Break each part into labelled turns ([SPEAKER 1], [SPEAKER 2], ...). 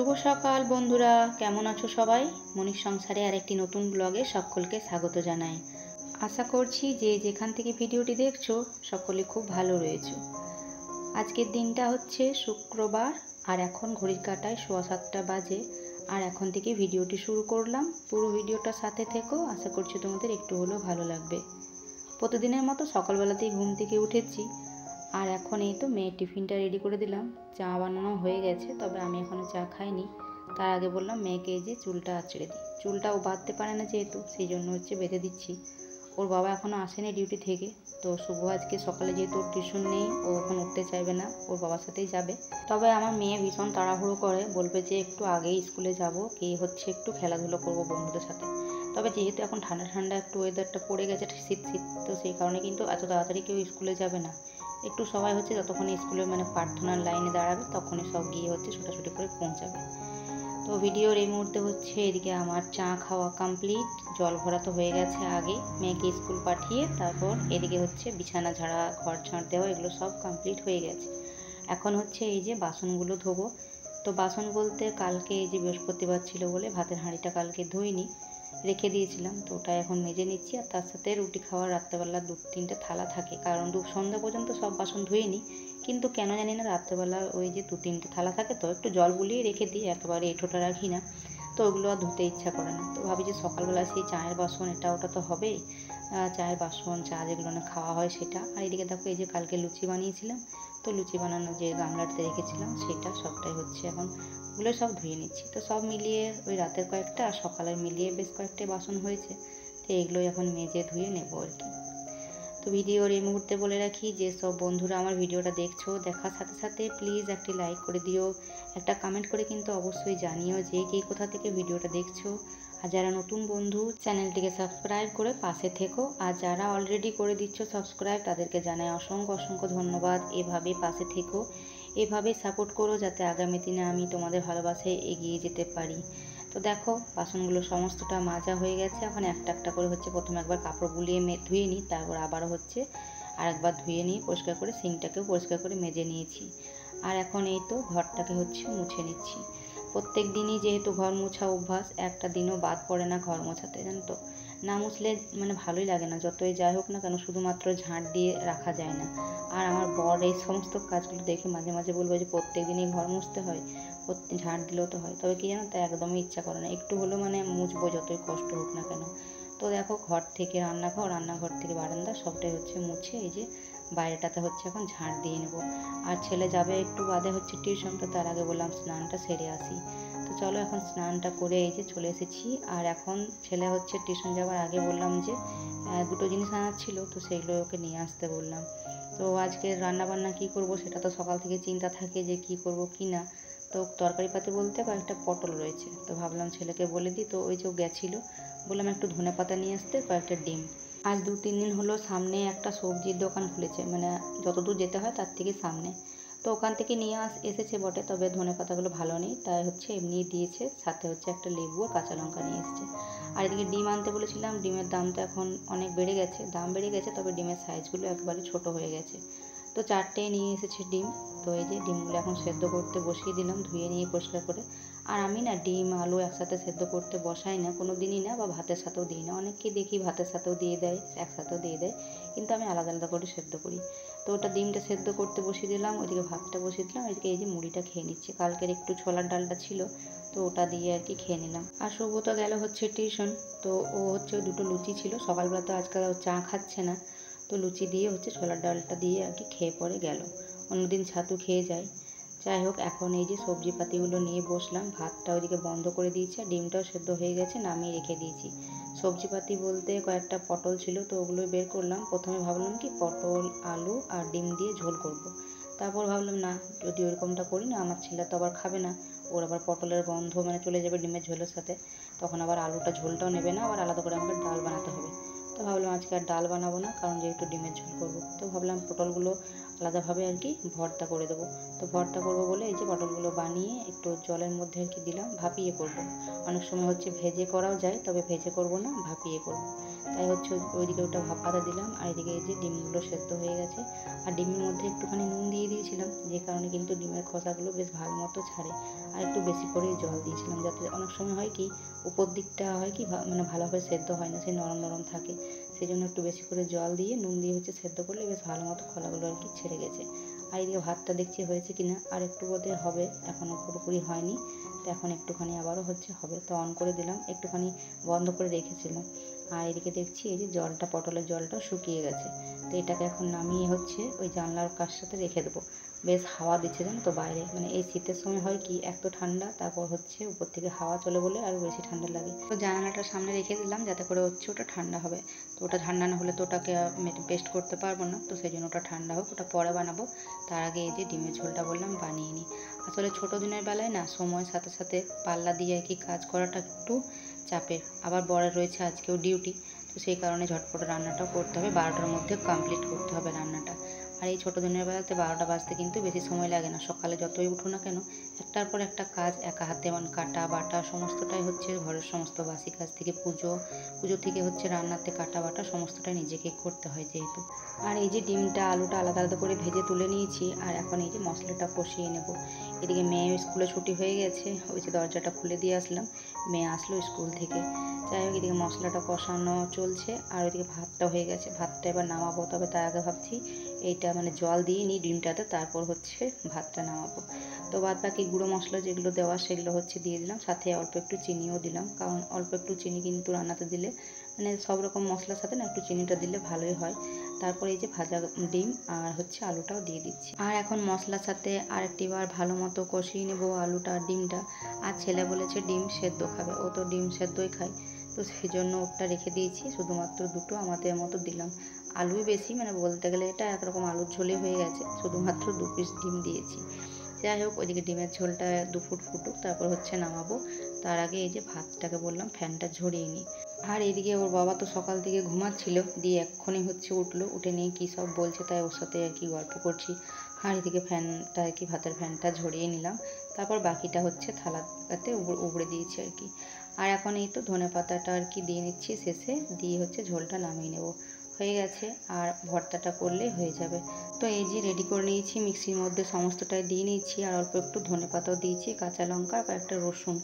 [SPEAKER 1] শুভ সকাল বন্ধুরা, কেমন আছো সবাই? মনির সংসারে আরেকটি নতুন ব্লগে সকলকে স্বাগত জানাই। আশা করছি যে যেখান থেকে ভিডিওটি দেখছো সকলে খুব ভালো রয়েছো। আজকের দিনটা হচ্ছে শুক্রবার আর এখন ঘড়ির কাঁটায় 7:15 বাজে। আর এখন থেকে ভিডিওটি শুরু করলাম। পুরো ভিডিওটার সাথে থেকো, আশা করছি তোমাদের একটু হলেও ভালো লাগবে। প্রতিদিনের মতো সকালবেলাতেই ঘুম থেকে উঠেছি আর এখন এই তো মেয়ের টিফিনটা রেডি করে দিলাম। চা বানানো হয়ে গেছে, তবে আমি এখনও চা খাইনি। তার আগে বললাম মেয়েকে এই যে চুলটা আঁচড়ে দিই। চুলটা ও বাঁধতে পারে না যেহেতু, সেই জন্য বেঁধে দিচ্ছি। ওর বাবা এখনও আসেনি ডিউটি থেকে, তো শুভ আজকে সকালে যেহেতু ওর টিউশন নেই, ও এখন উঠতে চাইবে না, ওর বাবার সাথেই যাবে। তবে আমার মেয়ে ভীষণ তাড়াহুড়ো করে, বলবে যে একটু আগেই স্কুলে যাব, কি একটু খেলাধুলো করবো বন্ধুদের সাথে। তবে যেহেতু এখন ঠান্ডা ঠান্ডা একটু ওয়েদারটা পড়ে গেছে, শীত শীত, তো সেই কারণে কিন্তু এত তাড়াতাড়ি কেউ স্কুলে যাবে না। একটু সবাই যতক্ষণই স্কুলে প্রার্থনার লাইনে দাঁড়াবে তখনই সব গিয়ে ছোটাছুটি করে পৌঁছাবে। তো ভিডিওর এই মুহূর্তে এদিকে আমার চা খাওয়া কমপ্লিট, জল ভরা তো হয়ে গেছে আগে মেয়েকে স্কুল পাঠিয়ে। তারপর এদিকে বিছানা ঝাড়া, ঘর ঝাড় দেওয়া, এগুলো সব কমপ্লিট হয়ে গেছে। এখন এই যে বাসনগুলো ধোবো। তো বাসন বলতে কালকে এই যে বৃহস্পতিবার ছিল বলে ভাতের হাঁড়িটা কালকে ধুইনি, রেখে দিয়েছিলাম, তো ওটা এখন মেজে নিচ্ছি। আর তার সাথে রুটি খাওয়ার রাত্রেবেলা 2-3টে থালা থাকে, কারণ সন্ধ্যা পর্যন্ত সব বাসন ধুয়ে নিই, কিন্তু কেন জানি না রাত্রেবেলা ওই যে 2-3টে থালা থাকে, তো একটু জল বুলিয়ে রেখে দিই, একেবারে এঁঠোটা রাখি না। তো ওগুলো আর ধুতে ইচ্ছা করে না। তো ভাবি যে সকালবেলা সেই চায়ের বাসন এটা ওটা তো হবেই, চায়ের বাসন, চা যেগুলো না খাওয়া হয় সেটা। আর এদিকে দেখো এই যে কালকে লুচি বানিয়েছিলাম, তো লুচি বানানো যে গামলাতে রেখেছিলাম সেটা সবটাই এখন ওগুলো সব ধুয়ে নিচ্ছি। তো সব মিলিয়ে ওই রাতের কয়েকটা আর সকালের মিলিয়ে বেশ কয়েকটা বাসন হয়েছে, তো এগুলোই এখন মেজে ধুয়ে নেবো আর কি। তো ভিডিওর এই মুহূর্তে বলে রাখি যে সব বন্ধুরা আমার ভিডিওটা দেখছো, দেখার সাথে সাথে প্লিজ একটি লাইক করে দিও, একটা কমেন্ট করে কিন্তু অবশ্যই জানিও যে কে কোথা থেকে ভিডিওটা দেখছো। আর যারা নতুন বন্ধু, চ্যানেলটিকে সাবস্ক্রাইব করে পাশে থেকো। আর যারা অলরেডি করে দিচ্ছ সাবস্ক্রাইব, তাদেরকে জানাই অসংখ্য অসংখ্য ধন্যবাদ। এভাবে পাশে থেকো, এভাবে সাপোর্ট করো, যাতে আগামী দিনে আমি তোমাদের ভালোবাসায় এগিয়ে যেতে পারি। তো দেখো বাসনগুলো সমস্তটা মাজা হয়ে গেছে। এখন একটা একটা করে প্রথমে একবার কাপড় বুলিয়ে ধুয়ে নিই, তারপর আবারও আরেকবার ধুয়ে নিই পরিষ্কার করে, সিঙ্কটাকেও পরিষ্কার করে মেজে নিয়েছি। আর এখন এই তো ঘরটাকে মুছে নিচ্ছি। প্রত্যেক দিনই যেহেতু ঘর মোছা অভ্যাস, একটা দিনও বাদ পড়ে না ঘর মোছাতে, জানো তো। না মুছলে ভালোই লাগে না, যতই যাই হোক না কেন, শুধুমাত্র ঝাঁট দিয়ে রাখা যায় না। আর আমার বর এই সমস্ত কাজগুলো দেখে মাঝে মাঝে বলবো যে প্রত্যেক দিনই ঘর মুছতে হয়, ঝাঁট দিলেও তো হয়, তবে কি জানো তো, একদমই ইচ্ছা করে না, একটু হলেও মুছবো যতই কষ্ট হোক না কেন। তো দেখো ঘর থেকে রান্নাঘর, রান্নাঘর থেকে বারান্দা সবটাই মুছে এই যে বাইরেটাতে এখন ঝাঁট দিয়ে নেব। আর ছেলে যাবে একটু বাদে টিউশন, তো তার আগে বললাম স্নানটা সেরে আসি। তো চলো এখন স্নানটা করে এই যে চলে এসেছি। আর এখন ছেলে টিউশন যাওয়ার আগে বললাম যে দুটো জিনিস আনার ছিল, তো সেগুলো ওকে নিয়ে আসতে বললাম। তো আজকে রান্নাবান্না কী করব সেটা তো সকাল থেকে চিন্তা থাকে যে কি করব কি না। তো তরকারি পাতি বলতে কয়েকটা পটল রয়েছে, তো ভাবলাম ছেলেকে বলে দিই। তো ওই যে গেছিলো, বললাম একটু ধনেপাতা নিয়ে আসতে, কয়েকটা ডিম। আজ 2-3 দিন হলো সামনে একটা সবজির দোকান খুলেছে, যতদূর যেতে হয় তার থেকে সামনে। তো ওখান থেকে নিয়ে এসেছে বটে, তবে ধনেপাতাগুলো ভালো নেই, তাই এমনি দিয়েছে, সাথে একটা লেবু আর কাঁচা লঙ্কা নিয়ে এসেছে। আর এদিকে ডিম আনতে বলেছিলাম, ডিমের দামটা এখন অনেক বেড়ে গেছে, দাম বেড়ে গেছে, তবে ডিমের সাইজগুলো একবারে ছোট হয়ে গেছে। তো 4টে নিয়ে এসেছে ডিম। তো এই যে ডিমগুলো এখন সেদ্ধ করতে বসিয়ে দিলাম, ধুয়ে নিয়ে পরিষ্কার করে। আর আমি না ডিম আলু একসাথে সেদ্ধ করতে বসাই না কোনো দিনই না, বা ভাতের সাথেও দিই না। অনেককে দেখি ভাতের সাথেও দিয়ে দেয়, একসাথেও দিয়ে দেয়, কিন্তু আমি আলাদা আলাদা করে সেদ্ধ করি। তো ওটা ডিমটা সেদ্ধ করতে বসিয়ে দিলাম, ওইদিকে ভাতটা বসিয়ে দিলাম, এদিকে এই যে মুড়িটা খেয়ে নিচ্ছি। কালকের একটু ছোলার ডালটা ছিল, তো ওটা দিয়ে আর কি খেয়ে নিলাম। আর শুভ তো গেল টিউশন, তো ও দুটো লুচি ছিল সকালবেলা, তো আজকাল চা খাচ্ছে না, তো লুচি দিয়ে ছোলার ডালটা দিয়ে আর কি খেয়ে পরে গেল। অন্যদিন ছাতু খেয়ে যায়। যাই হোক, এখন এই যে সবজিপাতিগুলো নিয়ে বসলাম, ভাতটা ওইদিকে বন্ধ করে দিয়েছি, আর ডিমটাও সেদ্ধ হয়ে গেছে, নামিয়ে রেখে দিয়েছি। সবজিপাতি বলতে কয়েকটা পটল ছিল, তো ওগুলোই বের করলাম। প্রথমে ভাবলাম কি পটল আলু আর ডিম দিয়ে ঝোল করব। তারপর ভাবলাম না, যদি ওরকমটা করি না, আমার ছেলে তো আবার খাবে না, ওর আবার পটলের গন্ধ চলে যাবে ডিমের ঝোলের সাথে, তখন আবার আলুটা ঝোলটাও নেবে না, আবার আলাদা করে আমাকে ডাল বানাতে হবে। তো ভাবলাম আজকে আর ডাল বানাবো না, কারণ যেহেতু ডিমের ঝোল করবো। তো ভাবলাম পটলগুলো আলাদাভাবে আর কি ভর্তা করে দেবো। তো ভর্তা করবো বলে এই যে পটলগুলো বানিয়ে একটু জলের মধ্যে আর কি দিলাম, ভাপিয়ে করব। অনেক সময় হচ্ছে ভেজে করাও যায়, তবে ভেজে করব না, ভাপিয়ে করব। তাই হচ্ছে ওইদিকে ওটা ভাপাতে দিলাম, আর এদিকে এই যে ডিমগুলো সেদ্ধ হয়ে গেছে। আর ডিমের মধ্যে একটুখানি নুন দিয়ে দিয়েছিলাম, যে কারণে কিন্তু ডিমের খোসাগুলো বেশ ভালো মতো ছাড়ে। আর একটু বেশি করেই জল দিয়েছিলাম, যাতে অনেক সময় হয় কি উপর দিকটা হয় কি মানে ভালোভাবে সেদ্ধ হয় না, সেই নরম নরম থাকে। সেই জন্য একটু বেশি করে জল দিয়ে নুন দিয়ে হচ্ছে সেদ্ধ করলে বেশ ভালো মতো খোলাগুলো আর কি ছেড়ে গেছে। আর এদিকে ভাতটা দেখছি হয়েছে কিনা, আর একটু বোধহয় হবে, এখনও পুরোপুরি হয়নি। তো এখন একটুখানি আবারও হচ্ছে হবে, তো অন করে দিলাম, একটুখানি বন্ধ করে রেখেছিলাম। আর এদিকে দেখছি এই যে জলটা, পটলের জলটা শুকিয়ে গেছে। তো এটাকে এখন নামিয়ে হচ্ছে ওই জানলার কাছ সাথে রেখে দেবো। বেশ হাওয়া দিচ্ছে জানো তো বাইরে, মানে এই শীতের সময় হয় কি এক তো ঠান্ডা, তারপর হচ্ছে উপর থেকে হাওয়া চলে বলে আরও বেশি ঠান্ডা লাগে। তো জানালাটার সামনে রেখে দিলাম যাতে করে হচ্ছে ওটা ঠান্ডা হবে। তো ওটা ঠান্ডা না হলে তো ওটাকে পেস্ট করতে পারবো না, তো সেই জন্য ওটা ঠান্ডা হোক, ওটা পরে বানাবো। তার আগে এই যে ডিমের ঝোলটা বললাম বানিয়ে নিই। আসলে ছোটো দিনের বেলায় না সময়ের সাথে সাথে পাল্লা দিয়ে আর কি কাজ করাটা একটু চাপের, আবার বরের রয়েছে আজকেও ডিউটি। তো সেই কারণে ঝটপট রান্নাটাও করতে হবে, 12টার মধ্যে কমপ্লিট করতে হবে রান্নাটা। আর এই ছোটো দিনের বেলাতে 12টা বাজতে কিন্তু বেশি সময় লাগে না, সকালে যতই উঠো না কেন একটার পর একটা কাজ একা হাতে, মানে কাটা বাটা সমস্তটাই হচ্ছে ঘরের সমস্ত বাসি কাজ থেকে পুজো থেকে হচ্ছে রান্নাতে কাটা বাটা সমস্তটাই নিজেকে করতে হয় যেহেতু। আর এই যে ডিমটা আলুটা আলাদা আলাদা করে ভেজে তুলে নিয়েছি, আর এখন এই যে মশলাটা কষিয়ে নেব। এদিকে মেয়ে স্কুলে ছুটি হয়ে গেছে, ওই যে দরজাটা খুলে দিয়ে আসলাম, মেয়ে আসলো স্কুল থেকে। যাই হোক এদিকে মশলাটা কষানো চলছে, আর ওইদিকে ভাতটা হয়ে গেছে, ভাতটা এবার নামাবো। তবে তার আগে ভাবছি এইটা মানে জল দিয়ে নিই ডিমটাতে, তারপর হচ্ছে ভাতটা নামাবো। তো বাদ বাকি গুঁড়ো মশলা যেগুলো দেওয়া সেগুলো হচ্ছে দিয়ে দিলাম, সাথে অল্প একটু চিনিও দিলাম, কারণ অল্প একটু চিনি কিন্তু রান্নাতে দিলে মানে সব রকম মশলার সাথে না একটু চিনিটা দিলে ভালোই হয়। তারপরে এই যে ভাজা ডিম আর হচ্ছে আলুটাও দিয়ে দিচ্ছি। আর এখন মশলার সাথে আরেকটিবার ভালো মতো কষিয়ে নেবো আলুটা আর ডিমটা। আর ছেলে বলেছে ডিম সেদ্ধ খাবে, ও তো ডিম সেদ্ধই খায়, তো সেই জন্য ওটা রেখে দিয়েছি, শুধুমাত্র দুটো আমাদের মতো দিলাম। আলুই বেশি, মানে বলতে গেলে এটা একরকম আলুর ঝোলে হয়ে গেছে, শুধুমাত্র 2 পিস ডিম দিয়েছি। যাই হোক ওইদিকে ডিমের ঝোলটা 2 ফুট ফুটুক, তারপর হচ্ছে নামাবো। তার আগে এই যে ভাতটাকে বললাম ফ্যানটা ঝরিয়ে নিই। আর এদিকে ওর বাবা তো সকাল থেকে ঘুমাচ্ছিল, দিয়ে এক্ষুনি হচ্ছে উঠলো, উঠে নিয়ে কী সব বলছে, তাই ওর সাথে আর কি গল্প করছি। আর এদিকে ফ্যানটা আর কি ভাতের ফ্যানটা ঝরিয়ে নিলাম, তারপর বাকিটা হচ্ছে থালাতে উবড়ে দিয়েছি আর কি। আর এখন এই তো ধনেপাতাটা আর কি দিয়ে নিচ্ছি শেষে, দিয়ে হচ্ছে ঝোলটা নামিয়ে নেব, হয়ে গেছে। আর ভর্তাটা করলেই হয়ে যাবে। তো এই যে রেডি করে নিয়েছি, মিক্সির মধ্যে সমস্তটাই দিয়ে নিয়েছি, আর অল্প একটু ধনেপাতাও দিয়েছি, কাঁচা লঙ্কা আর একটা রসুন।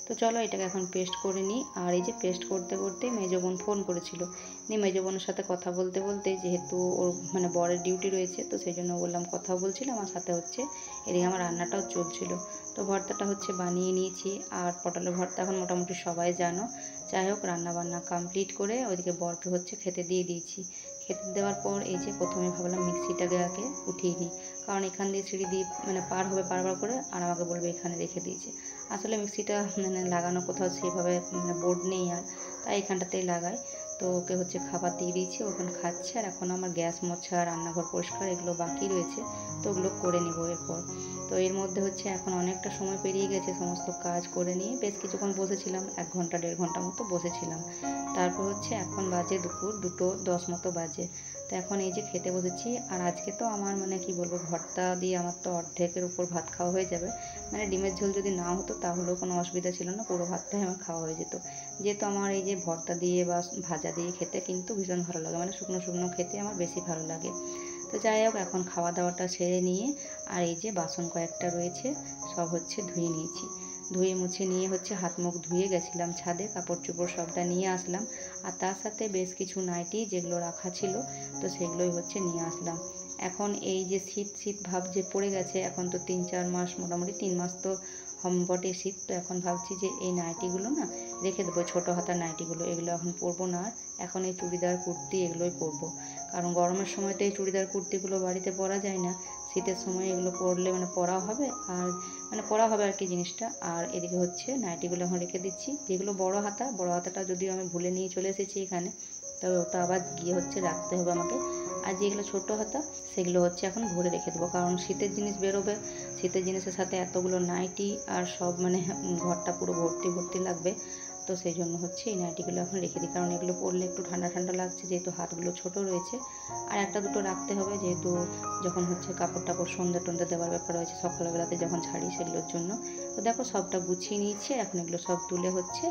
[SPEAKER 1] তো চলো এটাকে এখন পেস্ট করে নিই। আর এই যে পেস্ট করতে করতে মেজো বোন ফোন করেছিল, দিয়ে মেজো বোনের সাথে কথা বলতে বলতে, যেহেতু ওর মানে বরের ডিউটি রয়েছে, তো সেই জন্য বললাম কথাও বলছিলাম, আমার সাথে হচ্ছে এদিকে আমার রান্নাটাও চলছিল। তো ভর্তাটা হচ্ছে বানিয়ে নিয়েছি, আর পটলের ভর্তা এখন মোটামুটি সবাই জানো। যাই হোক রান্নাবান্না কমপ্লিট করে ওইদিকে বরকে হচ্ছে খেতে দিয়ে দিয়েছি। খেতে দেওয়ার পর এই যে প্রথমে ভাবলাম মিক্সিটাকে আগে উঠিয়ে নিই, কারণ এখান দিয়ে সিঁড়ি দিয়ে মানে পার হবে বারবার করে, আর আমাকে বলবে এখানে রেখে দিয়েছে। আসলে মিক্সিটা মানে লাগানো কোথাও সেভাবে মানে বোর্ড নেই, আর তাই এখানটাতেই লাগাই। তো ওকে হচ্ছে খাবার দিয়ে দিয়েছি, ওখানে খাচ্ছে। আর এখন আমার গ্যাস মোছা, রান্নাঘর পরিষ্কার এগুলো বাকি রয়েছে, তো ওগুলো করে নিব এরপর। তো এর মধ্যে হচ্ছে এখন অনেকটা সময় পেরিয়ে গেছে, সমস্ত কাজ করে নিয়ে বেশ কিছুক্ষণ বসেছিলাম, 1 ঘন্টা 1.5 ঘন্টা মতো বসেছিলাম। তারপর হচ্ছে এখন বাজে দুপুর 2:10 মতো বাজে। তো এখন এই যে খেতে বসেছি। আর আজকে তো আমার মানে কি বলবো, ভর্তা দিয়ে আমার তো অর্ধেকের উপর ভাত খাওয়া হয়ে যাবে। মানে ডিমের ঝোল যদি না হতো তাহলেও কোনো অসুবিধা ছিল না, পুরো ভাতটাই আমার খাওয়া হয়ে যেত। যেহেতু আমার এই যে ভর্তা দিয়ে বা ভাজা দিয়ে খেতে কিন্তু ভীষণ ভালো লাগে, মানে শুকনো শুকনো খেতে আমার বেশি ভালো লাগে। তো যাই হোক এখন খাওয়া দাওয়াটা সেরে নিয়ে, আর এই যে বাসন কয়েকটা রয়েছে সব হচ্ছে ধুয়ে নিয়েছি। ধুয়ে মুছে নিয়ে হচ্ছে হাত মুখ ধুয়ে গেছিলাম ছাদে, কাপড় চোপড় সবটা নিয়ে আসলাম। আর তার সাথে বেশ কিছু নাইটি যেগুলো রাখা ছিল, তো সেগুলোই হচ্ছে নিয়ে আসলাম। এখন এই যে শীত শীত ভাব যে পড়ে গেছে, এখন তো 3-4 মাস, মোটামুটি 3 মাস তো বটে শীত। তো এখন ভাবছি যে এই নাইটিগুলো না রেখে দেবো, ছোটো হাতার নাইটিগুলো, এগুলো এখন পরবো না। আর এখন এই চুড়িদার কুর্তি এগুলোই পরবো, কারণ গরমের সময় তো এই চুড়িদার কুর্তিগুলো বাড়িতে পরা যায় না, শীতের সময় এগুলো পরলে মানে পরা হবে, আর মানে পরা হবে আর কি জিনিসটা। আর এদিকে হচ্ছে নাইটিগুলো এখন রেখে দিচ্ছি, যেগুলো বড় হাতাটা যদিও আমি ভুলে নিয়ে চলে এসেছি এখানে, তবে ওটা আবার গিয়ে হচ্ছে রাখতে হবে আমাকে। আর যেগুলো ছোটো হাতা সেগুলো হচ্ছে এখন ভরে রেখে দেবো, কারণ শীতের জিনিস বেরোবে, শীতের জিনিসের সাথে এতগুলো নাইটি আর সব মানে ঘরটা পুরো ভর্তি ভর্তি লাগবে। তো সেই জন্য হচ্ছে এই নাইটিগুলো এখন রেখে দিই, কারণ এগুলো পরলে একটু ঠান্ডা ঠান্ডা লাগছে, যেহেতু হাতগুলো ছোট রয়েছে। আর একটা দুটো রাখতে হবে, যেহেতু যখন হচ্ছে কাপড় টাপড় সন্ধ্যে টন্ধে দেওয়ার ব্যাপার রয়েছে সকালবেলাতে যখন ছাড়ি সেগুলোর জন্য। তো দেখো সবটা গুছিয়ে নিয়েছি, এখন এগুলো সব তুলে হচ্ছে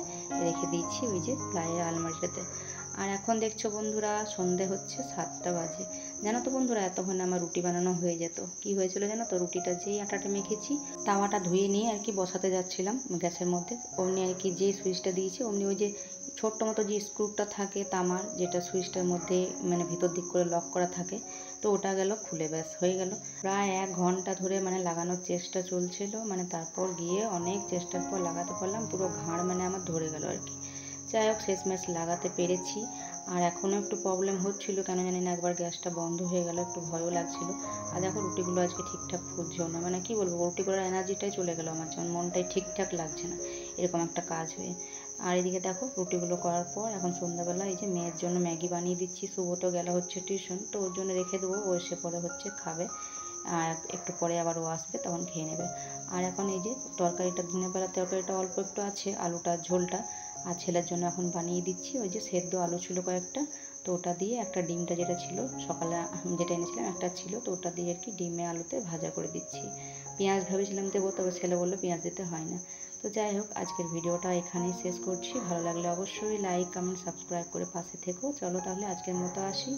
[SPEAKER 1] রেখে দিয়েছি ওই যে প্লাইয়ের আলমারিটাতে। আর এখন দেখছো বন্ধুরা সন্ধে হচ্ছে 7টা বাজে। জানো তো বন্ধুরা, এতক্ষণ আমার রুটি বানানো হয়ে যেত। কি হয়েছিল জানো তো, রুটিটা যেই আটাটা মেখেছি তাওয়াটা ধুয়ে নিয়ে আর কি বসাতে যাচ্ছিলাম গ্যাসের মধ্যে, অমনি আর কি যে সুইচটা দিয়েছি অমনি ওই যে ছোট্ট মতো যে স্ক্রুটা থাকে তামার, যেটা সুইচটার মধ্যে মানে ভিতর দিক করে লক করা থাকে, তো ওটা গেল খুলে, ব্যাস হয়ে গেল। প্রায় 1 ঘন্টা ধরে মানে লাগানোর চেষ্টা চলছিল, মানে তারপর গিয়ে অনেক চেষ্টার পর লাগাতে পারলাম, পুরো ঘাড় মানে আমার ধরে গেল আর কি। যাই হোক শেষমেশ লাগাতে পেরেছি। আর এখনও একটু প্রবলেম হচ্ছিলো, কেন জানি না, একবার গ্যাসটা বন্ধ হয়ে গেল, একটু ভয়ও লাগছিল। আর দেখো রুটিগুলো আজকে ঠিকঠাক ফুটছেও না, মানে কি বলবো, রুটি করার এনার্জিটাই চলে গেলো আমার, যেমন মনটাই ঠিকঠাক লাগছে না এরকম একটা কাজ হয়ে। আর এদিকে দেখো রুটিগুলো করার পর এখন সন্ধ্যাবেলা এই যে মেয়ের জন্য ম্যাগি বানিয়ে দিচ্ছি। শুভ তো গেল হচ্ছে টিউশন, তো ওর জন্য রেখে দেবো, ও এসে পরে হচ্ছে খাবে, আর একটু পরে আবার ও আসবে তখন খেয়ে নেবে। আর এখন এই যে তরকারিটা, দিনের বেলা তরকারিটা অল্প একটু আছে, আলুটা ঝোলটা, আর ছেলের জন্য এখন বানিয়ে দিচ্ছি ওই যে সেদ্ধ আলু ছিল কয়েকটা, তো ওটা দিয়ে একটা ডিমটা যেটা ছিল সকালে যেটা এনেছিলাম একটা ছিল, তো ওটা দিয়ে আর কি ডিমে আলুতে ভাজা করে দিচ্ছি। পেঁয়াজ ভেবেছিলাম দেবো, তবে ছেলে বললো পেঁয়াজ দিতে হয় না। তো যাই হোক আজকের ভিডিওটা এখানেই শেষ করছি। ভালো লাগলে অবশ্যই লাইক কমেন্ট সাবস্ক্রাইব করে পাশে থেকো। চলো তাহলে আজকের মতো আসি।